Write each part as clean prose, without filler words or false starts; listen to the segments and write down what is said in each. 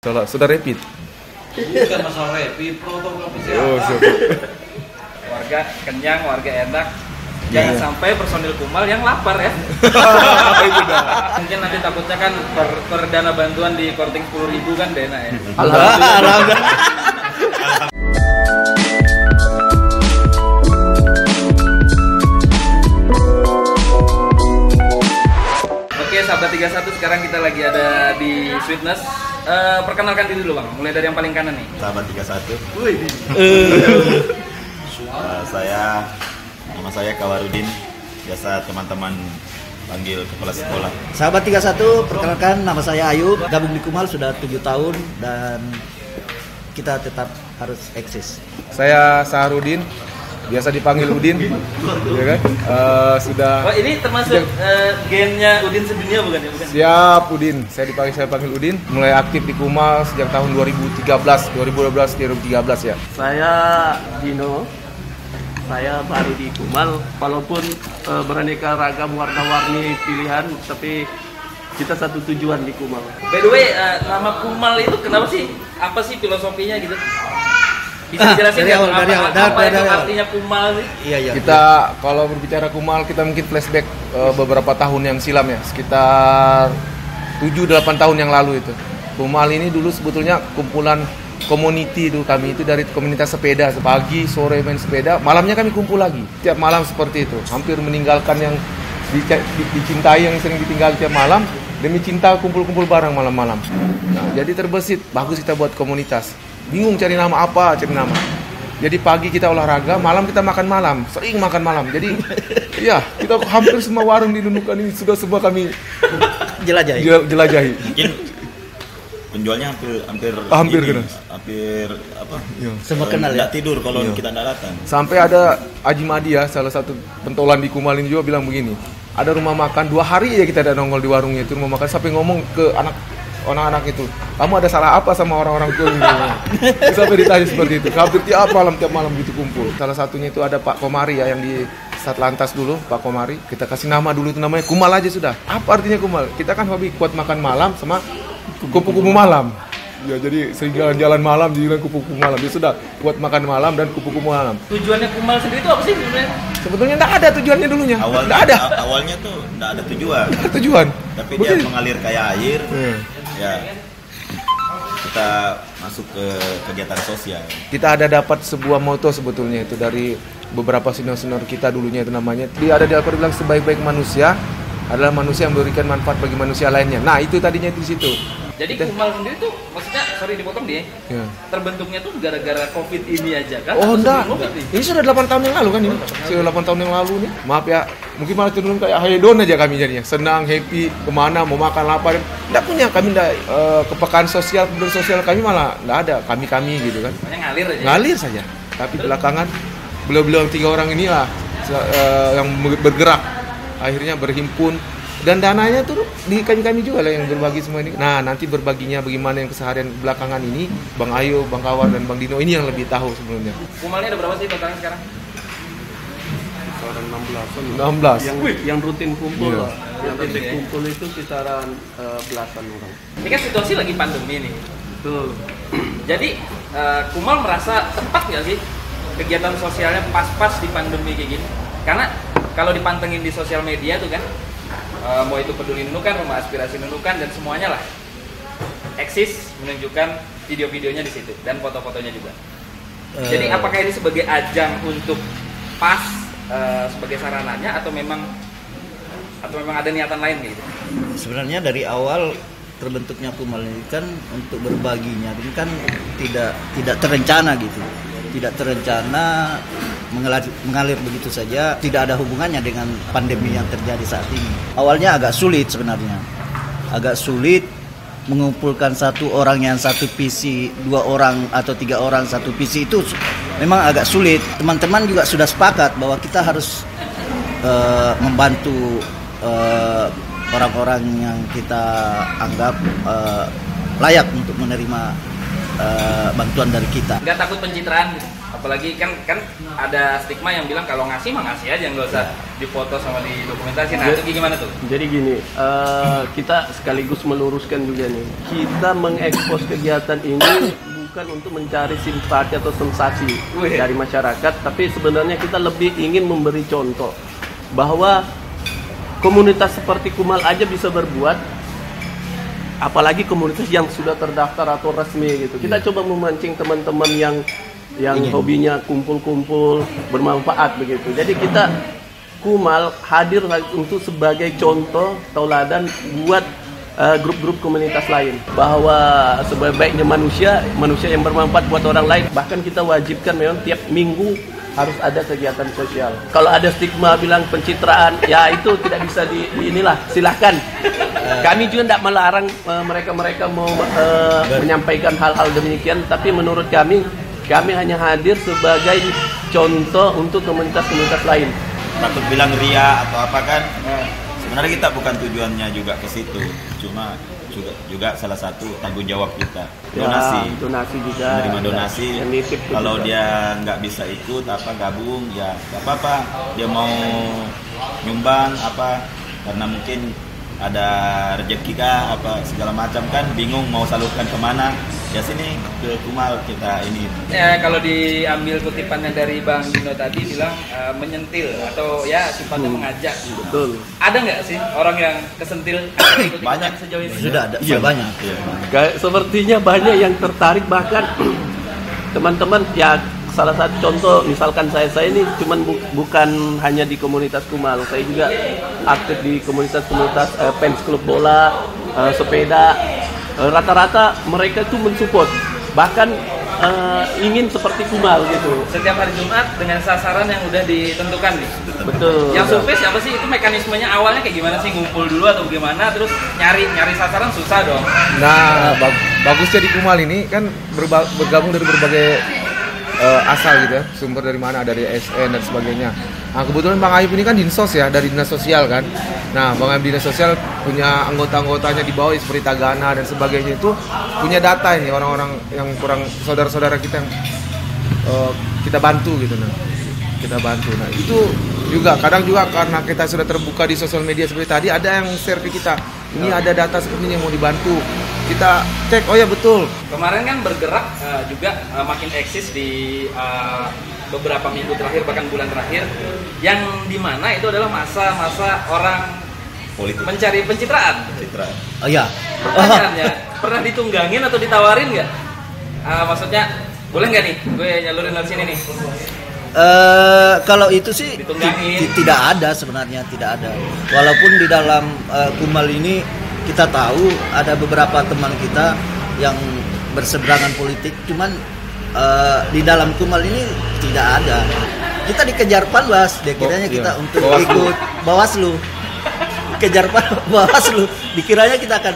Sudah rapid. Bukan masalah rapid, protokol kesehatan. Oh, Warga kenyang, warga enak. Jangan sampai personil Kumal yang lapar ya. Mungkin nanti takutnya kan per dana bantuan di korting 10.000 kan dana ya. Alhamdulillah. Oke, sahabat 31, sekarang kita lagi ada di Sweetness. Perkenalkan diri dulu Bang, mulai dari yang paling kanan nih. Sahabat 31. Nama saya Kawarudin. Biasa teman-teman panggil kepala sekolah. Sahabat 31, perkenalkan nama saya Ayu. Gabung di Kumal sudah 7 tahun dan kita tetap harus eksis. Saya Saharudin, biasa dipanggil Udin, ya kan? Sudah. Oh, ini termasuk gennya Udin sedunia bukan ya? Bukan. Siap Udin, saya panggil Udin. Mulai aktif di Kumal sejak tahun 2013 ya. Saya Dino. Saya baru di Kumal, walaupun beraneka ragam warna-warni pilihan, tapi kita satu tujuan di Kumal. By the way, nama Kumal itu kenapa sih? Apa sih filosofinya gitu? Bisa jelasin dari nggak awal, apa itu dari awal. artinya Kumal sih? Iya. Kita kalau berbicara Kumal, kita mungkin flashback beberapa tahun yang silam ya, sekitar 7-8 tahun yang lalu itu. Kumal ini dulu sebetulnya kumpulan community dulu, kami itu dari komunitas sepeda, pagi sore main sepeda, malamnya kami kumpul lagi tiap malam seperti itu, hampir meninggalkan yang dicintai, yang sering ditinggal tiap malam demi cinta, kumpul-kumpul bareng malam-malam. Nah, jadi terbesit bagus kita buat komunitas, bingung cari nama. Jadi pagi kita olahraga, malam kita makan malam, sering makan malam. Jadi ya kita hampir semua warung di Nunukan ini sudah semua kami jelajahi. Mungkin penjualnya hampir apa? Ya. Semua kenal ya. Nggak tidur kalau kita nggak datang. Sampai ada Haji Madi ya, salah satu pentolan di Kumal ini juga bilang begini, ada rumah makan 2 hari ya kita ada nongol di warungnya itu rumah makan, sampai ngomong ke anak-anak itu, kamu ada salah apa sama orang-orang tua ini? Sampai ditanya seperti itu. Hampir tiap malam gitu kumpul. Salah satunya itu ada Pak Komari ya, yang di Satlantas dulu, Pak Komari. Kita kasih nama dulu, itu namanya Kumal aja sudah. Apa artinya Kumal? Kita kan hobi kuat makan malam sama kupu-kupu malam. Ya, jadi sering jalan-jalan malam, jadi kupu-kupu malam. Dia sudah buat makan malam dan kupu-kupu malam. Tujuannya Kumal sendiri itu apa sih sebenarnya? Sebetulnya enggak ada tujuannya dulunya. Awalnya tuh enggak ada tujuan. Tujuan. Tapi dia mengalir kayak air. Ya. Kita masuk ke kegiatan sosial. Kita ada dapat sebuah moto sebetulnya itu dari beberapa senior-senior kita dulunya, itu namanya. Dia ada bilang sebaik-baik manusia adalah manusia yang memberikan manfaat bagi manusia lainnya. Nah, itu tadinya di situ. Jadi Kumal sendiri tuh, maksudnya, sorry dipotong dia, terbentuknya tuh gara-gara COVID ini aja kan? Oh enggak, ini sudah 8 tahun yang lalu kan ini. Sudah 8 tahun yang lalu nih. Maaf ya, mungkin malah cenderung kayak hedon aja kami jadinya. Senang, happy, kemana, mau makan, lapar. Enggak punya, kami enggak, kepekaan sosial, peduli sosial kami malah enggak ada. Kami gitu kan. Ngalir aja. Ngalir saja. Tapi belakangan, beliau-beliau 3 orang inilah yang bergerak. Akhirnya berhimpun. Dan dananya tuh di kami juga lah yang berbagi semua ini. Nah, nanti berbaginya bagaimana yang keseharian belakangan ini, Bang Ayu, Bang Kawar, dan Bang Dino ini yang lebih tahu sebelumnya. Kumalnya ada berapa sih totalnya sekarang? Kisaran 16. Yang rutin kumpul lah. Yang rutin kumpul itu kisaran belasan orang. Ini kan situasi lagi pandemi nih. Betul. Jadi Kumal merasa tepat nggak sih kegiatan sosialnya pas-pas di pandemi kayak gini? Karena kalau dipantengin di sosial media tuh kan, mau itu peduli Nunukan, rumah aspirasi Nunukan, dan semuanya lah eksis menunjukkan video-videonya di situ dan foto-fotonya juga. Jadi apakah ini sebagai ajang untuk pas sebagai sarananya atau memang ada niatan lain gitu? Sebenarnya dari awal terbentuknya Kumal ini kan untuk berbaginya, ini kan tidak terencana gitu. Tidak terencana, mengalir begitu saja, tidak ada hubungannya dengan pandemi yang terjadi saat ini. Awalnya agak sulit sebenarnya, mengumpulkan satu orang yang satu PC, 2 orang atau 3 orang satu PC itu memang agak sulit. Teman-teman juga sudah sepakat bahwa kita harus membantu orang-orang yang kita anggap layak untuk menerima bantuan dari kita. Nggak takut pencitraan gitu? apalagi kan ada stigma yang bilang kalau ngasih mah ngasih aja, nggak usah difoto sama didokumentasi. Nah, itu gimana tuh? Jadi gini, kita sekaligus meluruskan juga nih, kita mengekspos kegiatan ini bukan untuk mencari simpati atau sensasi dari masyarakat, tapi sebenarnya kita lebih ingin memberi contoh bahwa komunitas seperti Kumal aja bisa berbuat, apalagi komunitas yang sudah terdaftar atau resmi gitu. Kita coba memancing teman-teman yang hobinya kumpul-kumpul bermanfaat begitu. Jadi kita Kumal hadir untuk sebagai contoh tauladan buat grup-grup komunitas lain, bahwa sebaik-baiknya manusia yang bermanfaat buat orang lain. Bahkan kita wajibkan memang tiap minggu harus ada kegiatan sosial. Kalau ada stigma bilang pencitraan, ya itu tidak bisa inilah, silahkan. Kami juga tidak melarang mereka mau menyampaikan hal-hal demikian, tapi menurut kami hanya hadir sebagai contoh untuk komunitas-komunitas lain. Takut bilang ria atau apa kan? Sebenarnya kita bukan tujuannya juga ke situ, cuma juga salah satu tanggung jawab kita. Donasi juga. Menerima donasi. Kalau dia nggak bisa ikut gabung ya nggak apa-apa. Dia mau nyumbang karena mungkin ada rezeki kah segala macam kan, bingung mau salurkan kemana, ya sini ke Kumal kita ini. Ya kalau diambil kutipannya dari Bang Dino tadi bilang menyentil atau ya sifatnya mengajak. Betul. Ada nggak sih orang yang kesentil banyak sejauh ini? Sudah ada, banyak. Sepertinya banyak yang tertarik, bahkan teman-teman ya. Salah satu contoh, misalkan saya ini cuman bukan hanya di komunitas Kumal, saya juga aktif di komunitas fans klub bola, sepeda. Rata-rata mereka itu mensupport, bahkan ingin seperti Kumal gitu. Setiap hari Jumat dengan sasaran yang udah ditentukan nih. Betul. Yang survei siapa sih? Itu mekanismenya awalnya kayak gimana sih? Ngumpul dulu atau gimana? Terus nyari sasaran susah dong. Nah, bagusnya di Kumal ini kan bergabung dari berbagai asal gitu ya, sumber dari mana, dari ASN dan sebagainya. Nah kebetulan Bang Ayub ini kan dinsos ya, dari dinas sosial kan. Nah Bang Ayub dinas sosial punya anggota-anggotanya di bawah seperti Tagana dan sebagainya, itu punya data ini orang-orang yang kurang, saudara-saudara kita yang kita bantu gitu. Kita bantu. Nah itu juga kadang juga karena kita sudah terbuka di sosial media seperti tadi, ada yang share ke kita, ini ada data seperti ini yang mau dibantu. Kita cek, oh ya betul. Kemarin kan bergerak juga makin eksis di beberapa minggu terakhir, bahkan bulan terakhir, yang dimana itu adalah masa-masa orang politik mencari pencitraan. Oh ya. Pertanyaannya, pernah ditunggangin atau ditawarin nggak? Maksudnya, boleh nggak nih gue nyalurin dari sini nih? Kalau itu sih tidak ada sebenarnya, tidak ada. Walaupun di dalam Kumal ini kita tahu ada beberapa teman kita yang berseberangan politik, cuman di dalam Kumal ini tidak ada. Kita dikejar Panwas, dikiranya kita untuk ikut Bawaslu. Kejar Bawaslu, dikiranya kita akan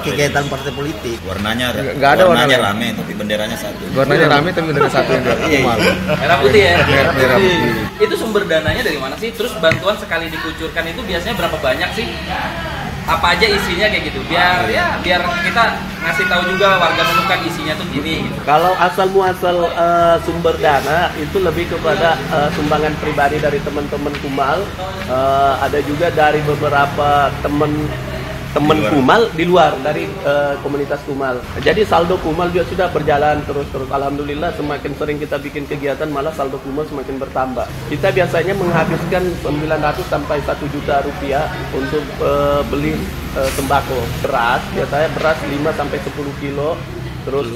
kegiatan partai politik. Warnanya nggak ada warnanya rame tapi benderanya satu. Warnanya rame tapi bendera satu yang Kumal. Merah putih ya. Merah putih. Itu sumber dananya dari mana sih? Terus bantuan sekali dikucurkan itu biasanya berapa banyak sih? Apa aja isinya kayak gitu? Biar kita ngasih tahu juga warga Nunukan isinya tuh gini gitu. Kalau asal muasal sumber dana itu lebih kepada sumbangan pribadi dari teman-teman Kumal, ada juga dari beberapa teman Kumal di luar dari komunitas Kumal. Jadi saldo Kumal juga sudah berjalan terus. Alhamdulillah semakin sering kita bikin kegiatan malah saldo Kumal semakin bertambah. Kita biasanya menghabiskan 900 sampai 1 juta rupiah untuk beli sembako. Beras, biasanya beras 5 sampai 10 kilo. Terus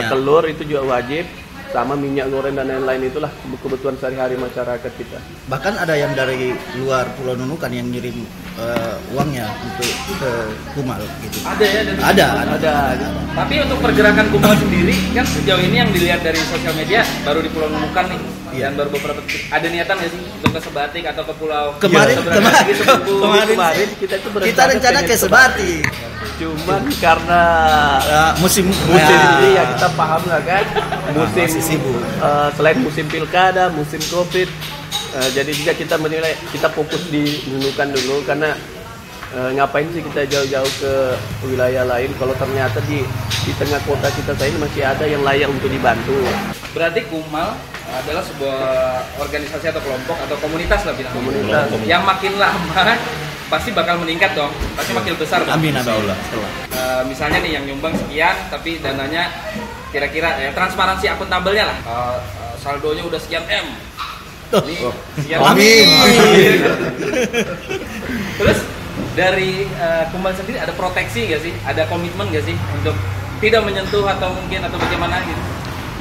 telur itu juga wajib. Sama minyak goreng dan lain-lain, itulah kebutuhan sehari-hari masyarakat kita. Bahkan ada yang dari luar Pulau Nunukan yang ngirim uangnya untuk ke Kumal gitu. Ada ya? Ada. Tapi untuk pergerakan Kumal sendiri kan sejauh ini yang dilihat dari sosial media baru di Pulau Nunukan nih. Dan baru beberapa ada niatan nggak sih untuk ke Sebatik atau ke pulau? Kemarin kita itu rencana ke Sebatik. Cuman karena musim ini ya kita paham lah kan, musim sibuk. Selain musim pilkada, musim Covid, jadi juga kita menilai kita fokus di Nunukan dulu karena ngapain sih kita jauh-jauh ke wilayah lain kalau ternyata di tengah kota kita ini masih ada yang layak untuk dibantu. Berarti Kumal adalah sebuah organisasi atau kelompok atau komunitas lah bilang. Komunitas. Yang makin lama pasti bakal meningkat dong, pasti makin besar. Amin. Misalnya nih yang nyumbang sekian, tapi dananya kira-kira transparansi akuntabelnya lah. Saldonya udah sekian M. Ini sekian. Amin. Terus dari Kumal sendiri ada proteksi nggak sih? Ada komitmen nggak sih untuk tidak menyentuh atau mungkin atau bagaimana gitu?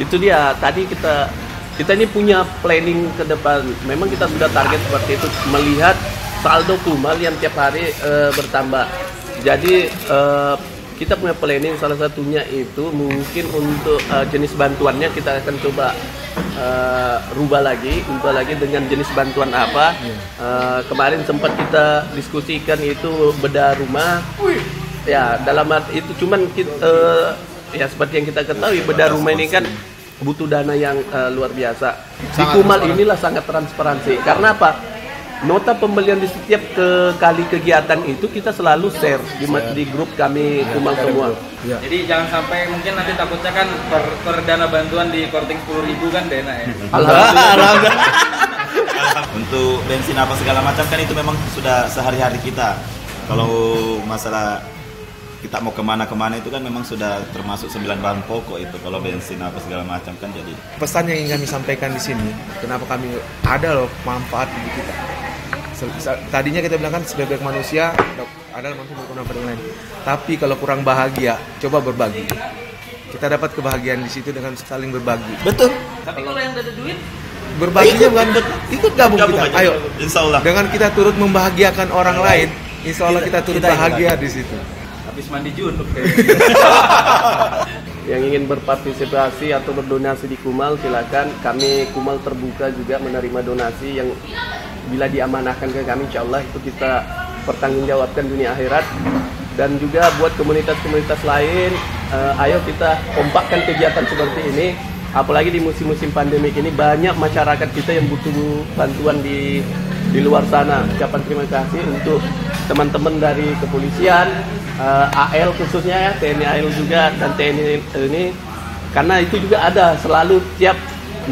Itu dia, tadi kita ini punya planning ke depan. Memang kita sudah target seperti itu, melihat saldo Kumal yang tiap hari bertambah. Jadi kita punya planning, salah satunya itu mungkin untuk jenis bantuannya kita akan coba ubah lagi dengan jenis bantuan apa. Kemarin sempat kita diskusikan itu bedah rumah. Ya, dalam arti itu cuman ya seperti yang kita ketahui, bedah rumah ini kan butuh dana yang luar biasa. Di Kumal inilah sangat transparansi. Karena apa? Nota pembelian di setiap kali kegiatan itu kita selalu share di grup kami Kumal semua. Ya. Jadi jangan sampai mungkin nanti takutnya kan per dana bantuan di korting 10.000 kan dana ya. Alhamdulillah. Untuk bensin apa segala macam kan itu memang sudah sehari-hari kita. Kalau masalah kita mau kemana-kemana itu kan memang sudah termasuk 9 bahan pokok itu, kalau bensin apa segala macam kan. Jadi Pesan yang ingin kami sampaikan di sini, kenapa kami ada loh manfaat bagi kita. Tadinya kita bilang kan sebagai manusia ada mampu berguna pada yang lain. Tapi kalau kurang bahagia, coba berbagi. Kita dapat kebahagiaan di situ dengan saling berbagi. Betul. Tapi kalau yang ada duit, Berbaginya bukan ikut gabung kita. aja. Ayo. Insya Allah. Dengan kita turut membahagiakan orang lain, insya Allah kita turut Kita bahagia di situ. habis mandi junub Yang ingin berpartisipasi atau berdonasi di Kumal, silakan. Kami Kumal terbuka juga menerima donasi yang bila diamanahkan ke kami, insya Allah itu kita pertanggungjawabkan dunia akhirat. Dan juga buat komunitas-komunitas lain, ayo kita kompakkan kegiatan seperti ini. Apalagi di musim-musim pandemi ini banyak masyarakat kita yang butuh bantuan di luar sana. Ucapan terima kasih untuk teman-teman dari kepolisian, AL khususnya ya, TNI AL juga dan TNI ini, karena itu juga ada selalu tiap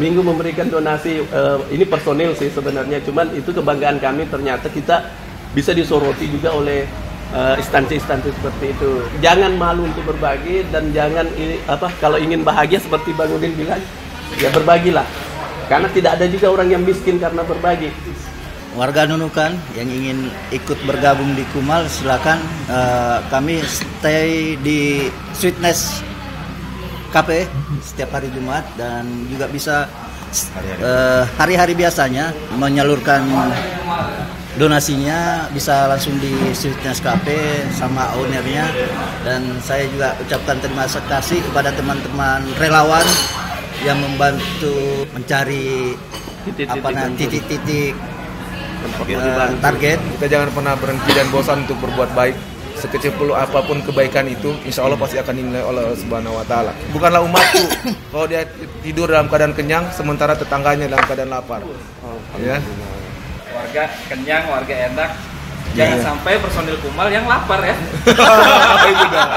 minggu memberikan donasi. Ini personil sih sebenarnya, cuman itu kebanggaan kami, ternyata kita bisa disoroti juga oleh instansi-instansi seperti itu. Jangan malu untuk berbagi dan jangan kalau ingin bahagia seperti Bang Udin bilang, ya berbagilah. Karena tidak ada juga orang yang miskin karena berbagi. Warga Nunukan yang ingin ikut bergabung di Kumal, silakan. Kami stay di Sweetness Cafe setiap hari Jumat, dan juga bisa hari-hari biasanya menyalurkan donasinya bisa langsung di Sweetness Cafe sama ownernya. Dan saya juga ucapkan terima kasih kepada teman-teman relawan yang membantu mencari titik-titik target. Kita jangan pernah berhenti dan bosan untuk berbuat baik. Sekecil pun apapun kebaikan itu, insya Allah pasti akan dinilai oleh Allah Subhanahu Wa Taala. Bukanlah umatku kalau dia tidur dalam keadaan kenyang, sementara tetangganya dalam keadaan lapar. Ya. warga kenyang, warga enak. Jangan sampai personil Kumal yang lapar ya. Itu dah.